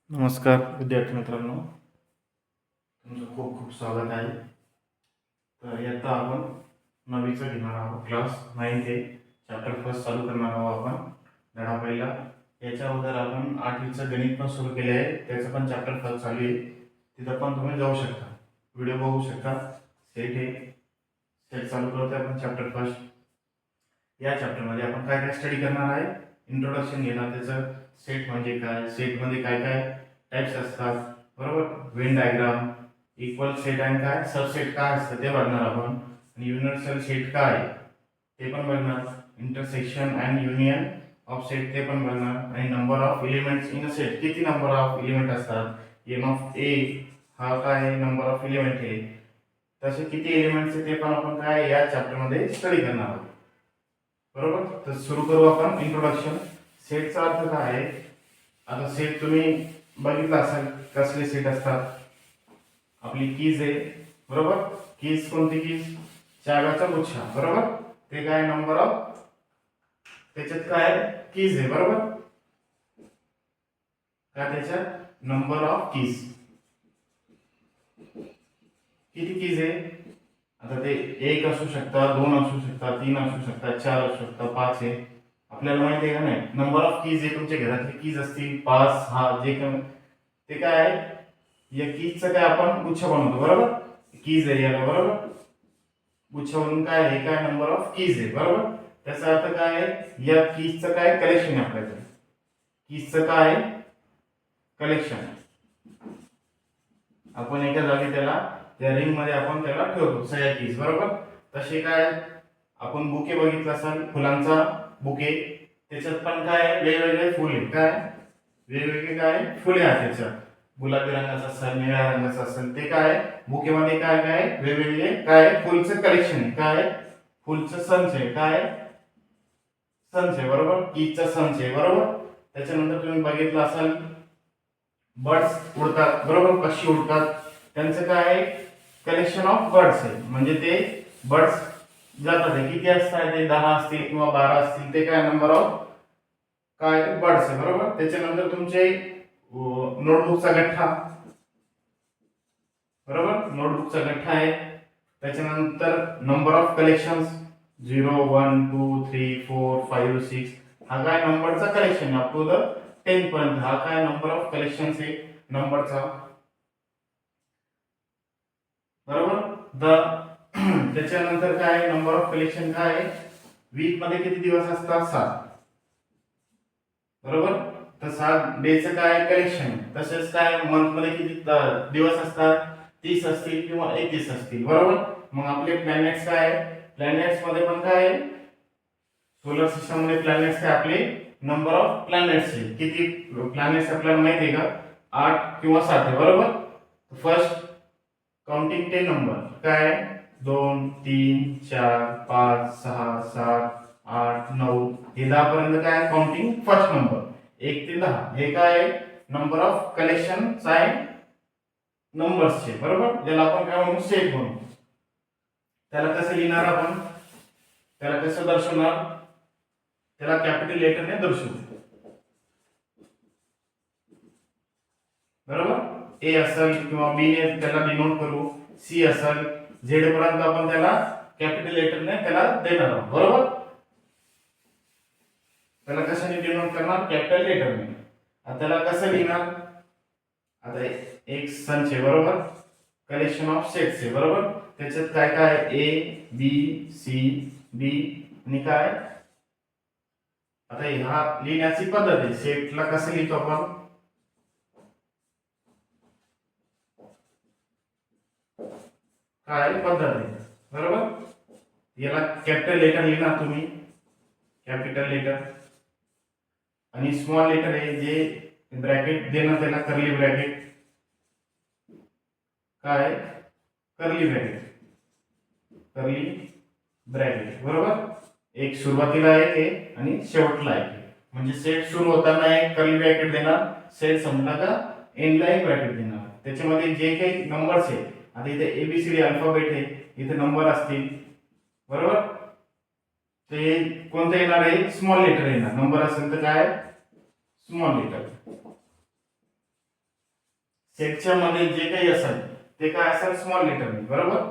नमस्कार विद्यार्थी मित्रांनो, तुमचं खूप खूप स्वागत आहे. तर इयत्ता आपण 9वीचा घेणार आहोत, क्लास 9 ते चॅप्टर फर्स्ट चालू करणार आहोत आपण. धडा पहिला. याच्या अगोदर आपण 8वीचं गणित पण सुरू केले आहे, त्याचं पण चॅप्टर फर्स्ट चालू आहे. तिथं पण तुम्ही जाऊ शकता, व्हिडिओ बघू शकता. सेट चालू करतो आपण चॅप्टर फर्स्ट. या चॅप्टरमध्ये आपण काय काय स्टडी करणार आहे. इंट्रोडक्शन घेणार, त्याचं सेट म्हणजे काय, सेटमध्ये काय काय टाइप्स असतात, बरोबर. वेन डायग्राम, इक्वल सेट आणि काय सबसेट काय असतं ते बघणार आपण. आणि युनिव्हर्सल सेट काय ते पण बघणार. Intersection and union of set ते पण बघणार. आणि number of elements in a set, किती नंबर ऑफ एलिमेंट असतात. एन ऑफ ए हा काय नंबर ऑफ एलिमेंट आहे, तसे किती एलिमेंट्स आहे ते पण आपण काय या चॅप्टरमध्ये स्टडी करणार आहोत, बरोबर. तर सुरू करू आपण. इंट्रोडक्शन. सेटचा अर्थ काय आहे. आता सेट तुम्ही बघितलं असेल कसले सेट असतात. आपली कीज आहे, बरोबर. कीज कोणती कीज, चाव्याचा गुच्छा, बरोबर. ते काय नंबर ऑफ, त्याच्यात काय कीज आहे, बरोबर. काय त्याच्यात नंबर ऑफ कीज, किती कीज आहे. आता ते एक असू शकतात, दोन असू शकतात, तीन असू शकतात, चार असू शकतात, पाच आहे. आपल्याला माहिती आहे का नाही. नंबर ऑफ कीज आहे, तुमच्या घरातली कीज असतील 5 6 जे काय ते काय आहे. या कीजचं काय आपण गुच्छ बनवतो, बरोबर. कीज आहे याला, बरोबर. गुच्छ म्हणून काय आहे, काय नंबर ऑफ कीज आहे, बरोबर. त्याचा अर्थ काय आहे, या कीजचं काय कलेक्शन आहे आपल्याकडे. कीजचं काय कलेक्शन. आपण एका जागी त्याला त्या रिंग मध्ये आपण त्याला ठेवतो सगळ्या कीज, बरोबर. तसे काय आपण बुके बघितलं असाल, फुलांचा बुके. त्याच्यात पण काय वेगवेगळे फुले, काय वेगवेगळे काय फुले आहेत त्याच्यात. गुलाबी रंगाचं असेल, निळ्या रंगाचं असेल, ते काय बुकेमध्ये काय काय वेगवेगळे काय फुलचं कलेक्शन आहे, काय फुलचं संच आहे, काय संच आहे, बरोबर. कीजचा संच आहे, बरोबर. त्याच्यानंतर तुम्ही बघितलं असाल बर्ड्स उडतात, बरोबर. पक्षी उडतात, त्यांचं काय कलेक्शन ऑफ बर्ड्स आहे. म्हणजे ते बर्ड्स जातात आहे, किती असतात ते 10 असतील किंवा 12 असतील, ते काय नंबर ऑफ काय बर्ड्स आहे, बरोबर. त्याच्यानंतर तुमचे नोटबुकचा गठ्ठा, बरोबर. नोटबुकचा गठ्ठा आहे. त्याच्यानंतर नंबर ऑफ कलेक्शन्स 0 1 2 3 4 5 6, हा काय नंबरचा कलेक्शन आहे अप टू द 10 पर्यंत. हा काय नंबर ऑफ कलेक्शन्स आहे नंबरचा, बरोबर. त्याच्यानंतर काय नंबर ऑफ कलेक्शन काय आहे. वीक मध्ये किती दिवस असतात, 7, बरोबर. तर 7 डेचं काय कलेक्शन. तसेच काय मंथ मध्ये किती दिवस असतात, 30 असतील किंवा 31 असतील, बरोबर. मग आपले प्लॅनेट्स काय प्लॅनेट्स मध्ये पण काय सोलर सिस्टम मध्ये प्लॅनेट्स काय आपले नंबर ऑफ प्लॅनेट्स आहे. किती प्लॅनेट्स आपल्याला माहिती आहे का, 8 किंवा 7 आहे, बरोबर. फर्स्ट काउंटिंग 10 नंबर काय 2 3 4 5 6 7 8 9, हे 10 पर्यंत काय काउंटिंग फर्स्ट नंबर 1 ते 10, हे काय नंबर ऑफ कलेक्शन आहे नंबर्सचे, बरोबर. ज्याला आपण काय म्हणू सेट म्हणू. त्याला कसं लिहिणार आपण, त्याला कसं दर्शवणार, त्याला कॅपिटल लेटरने दर्शवू, बरोबर. ए असेल किंवा बी ने त्याला डिनोट करू, सी असेल, झेड पर्यंत आपण त्याला कॅपिटल लेटरने त्याला देणार आहोत, बरोबर. त्याला कशाने डिनोट करणार, कॅपिटल लेटरने. आता त्याला कसं लिहिणार, आता एक संच आहे, बरोबर. कलेक्शन ऑफ सेट्स आहे, बरोबर. त्याच्यात काय काय ए बी सी डी आणि काय. आता ह्या लिहिण्याची पद्धत आहे, सेटला कसं लिहितो आपण, काय पद्धत आहे, बरोबर. याला कॅपिटल लेटर लिहिणार तुम्ही, कॅपिटल लेटर. आणि स्मॉल लेटर आहे जे ब्रॅकेट देणार त्याला कर्ली ब्रॅकेट, काय कर्ली ब्रॅकेट, कर्ली ब्रॅकेट, बरोबर. एक सुरुवातीला आहे आणि शेवटला आहे. म्हणजे सेट सुरू होताना एक कर्ली ब्रॅकेट देणार, सेट संपला का एंडला एक ब्रॅकेट देणार. त्याच्यामध्ये जे काही नंबर्स आहे, आता इथे एबीसीडी अल्फाबेट आहे, इथे नंबर असतील, बरोबर. ते कोणतं येणार आहे, स्मॉल लेटर येणार. नंबर असेल तर काय स्मॉल लेटर, सेटच्या मध्ये जे काही असेल ते काय असेल स्मॉल लेटरने, बरोबर.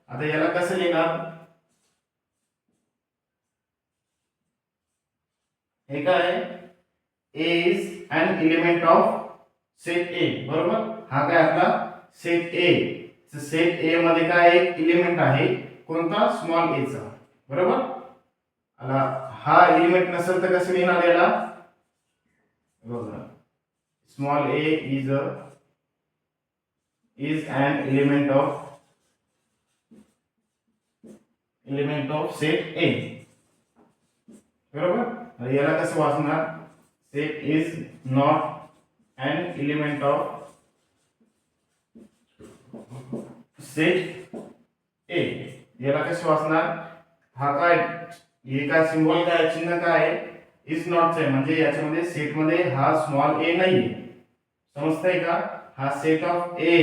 आता याला कसं लिहिणार, हे काय A is an element of set A, बरोबर. हा काय आपला सेट ए, सेट ए मध्ये काय एक एलिमेंट आहे, कोणता, स्मॉल ए चा, बरोबर. आता हा एलिमेंट नसेल तर कसं लिहिणार याला, बघा, small A is an element of set A, बरोबर. याला कसं वाचणार, set is not an element of set A, याला कसं वाचणार, हा काय, हे काय सिंबल काय, चिन्ह काय आहे, इज नॉट आहे, म्हणजे याच्यामध्ये सेट मध्ये हा स्मॉल ए नाहीये, समजतंय का. हा सेट ऑफ ए,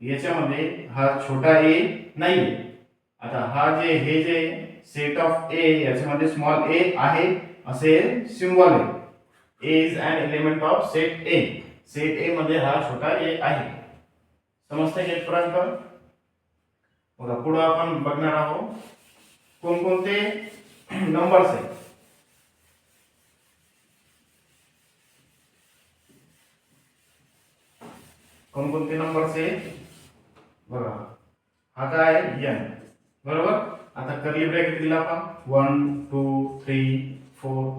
याच्यामध्ये हा छोटा ए नाहीये. आता हा जे हे जे सेट ऑफ ए, याच्यामध्ये स्मॉल ए आहे असे सिंबल आहे. A is an element of set A, set A मध्ये हा छोटा ए आहे, समजतंय का इथपर्यंत. बघा पुढे आपण बघणार आहोत कोणकोणते नंबर्स आहेत. कोणकोणते नंबर्स आहेत बघा, हा काय एन, बरोबर. आता कर्ली ब्रॅकेट दिला आपण 1 2 3 4,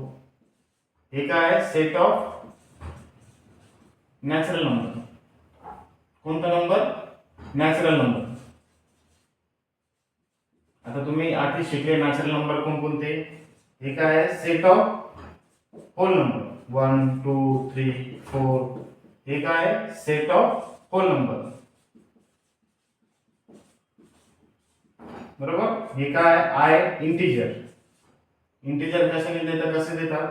हे काय सेट ऑफ नॅचरल नंबर, कोणता नंबर, नॅचरल नंबर. आता तुम्ही आधी शिकले नॅचरल नंबर कोणकोणते, हे काय सेट ऑफ होल नंबर 1 2 3 4, हे काय सेट ऑफ होल नंबर, बरोबर. हे काय आय इंटिजर, इंटिजर कशाने देतात, कसे देतात,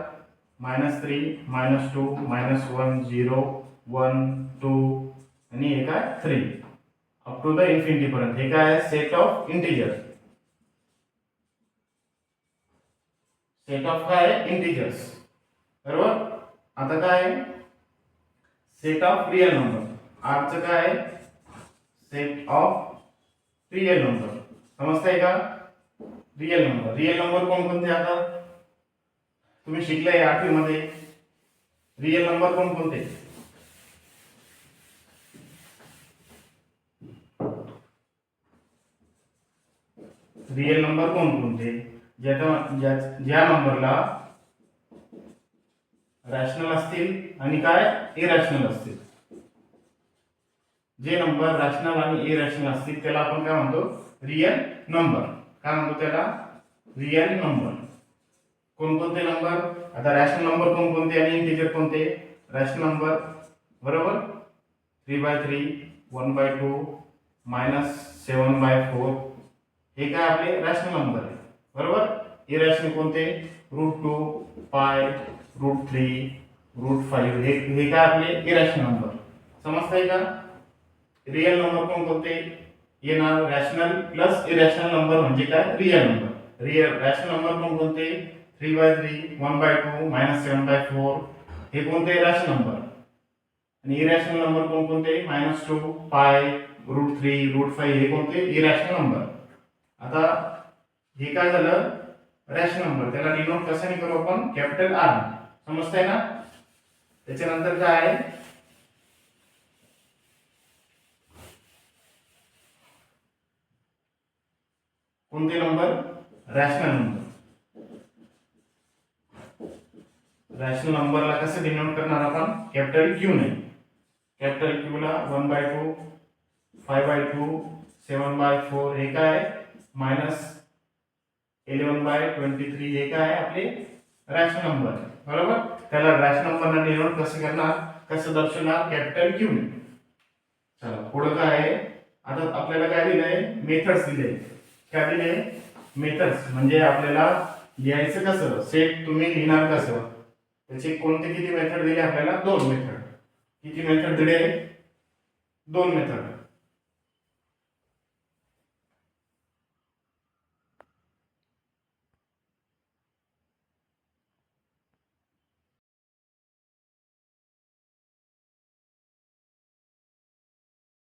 -3 -2 -1 0 1 2 आणि हे काय 3 अप टू द इन्फिनिटी पर्यंत, हे काय set of integer, set of काय इंटिजर्स, बरोबर. आता काय set of real number, R चं काय सेट ऑफ रियल नंबर, समजतंय का. रियल नंबर, रियल नंबर कोणकोणते, आता तुम्ही शिकलाय 8वी मध्ये, रियल नंबर कोणकोणते, रियल नंबर कोणकोणते, ज्या नंबरला रॅशनल असतील आणि काय इरॅशनल असतील. जे नंबर रॅशनल आणि इरॅशनल असतील त्याला आपण काय म्हणतो, रियल नंबर. काय म्हणतो त्याला, रियल नंबर. कोणकोणते नंबर, आता रॅशनल नंबर कोणकोणते आणि इंटिजर कोणते, रॅशनल नंबर, बरोबर, 3/3 1/2 -7/4, हे काय आपले रॅशनल नंबर आहे, बरोबर. इरॅशनल कोणते, √2 पाय √3 √5, हे काय आपले इरॅशनल नंबर, समजतंय का. रियल नंबर कोणकोणते येणार, रॅशनल प्लस इरॅशनल नंबर म्हणजे काय real number. Real rational number कोणकोणते, 3/3 1/2 -7/4, हे कोणते रॅशनल नंबर. आणि इरॅशनल नंबर कोणकोणते, -2 पाय √3 √5, हे कोणते इरॅशनल नंबर. आता हे काय झालं रॅशनल नंबर, त्याला डिनोट कशाने करू आपण, कॅपिटल आर, समजतंय ना. त्याच्यानंतर काय आहे, कोणते नंबर, रॅशनल नंबर. रॅशनल नंबरला कसं डिनोट करणार आपण, कॅपिटल क्यू ने. कॅपिटल क्यू ला 1/2 5/2 7/4, हे काय -11/23, हे काय आपले रॅशनल नंबर, बरोबर. त्याला रॅशनल नंबरला डिनोट कसं करणार, कसं दर्शवणार, कॅपिटल क्यू ने. चला पुढे काय आहे, आता आपल्याला काय दिलंय, मेथड्स दिले. काय दिले, मेथड्स, म्हणजे आपल्याला लिहायचं कसं, सेट तुम्ही लिहिणार कसं, त्याचे कोणते किती मेथड दिले आपल्याला, 2 मेथड. किती मेथड दिले, 2 मेथड.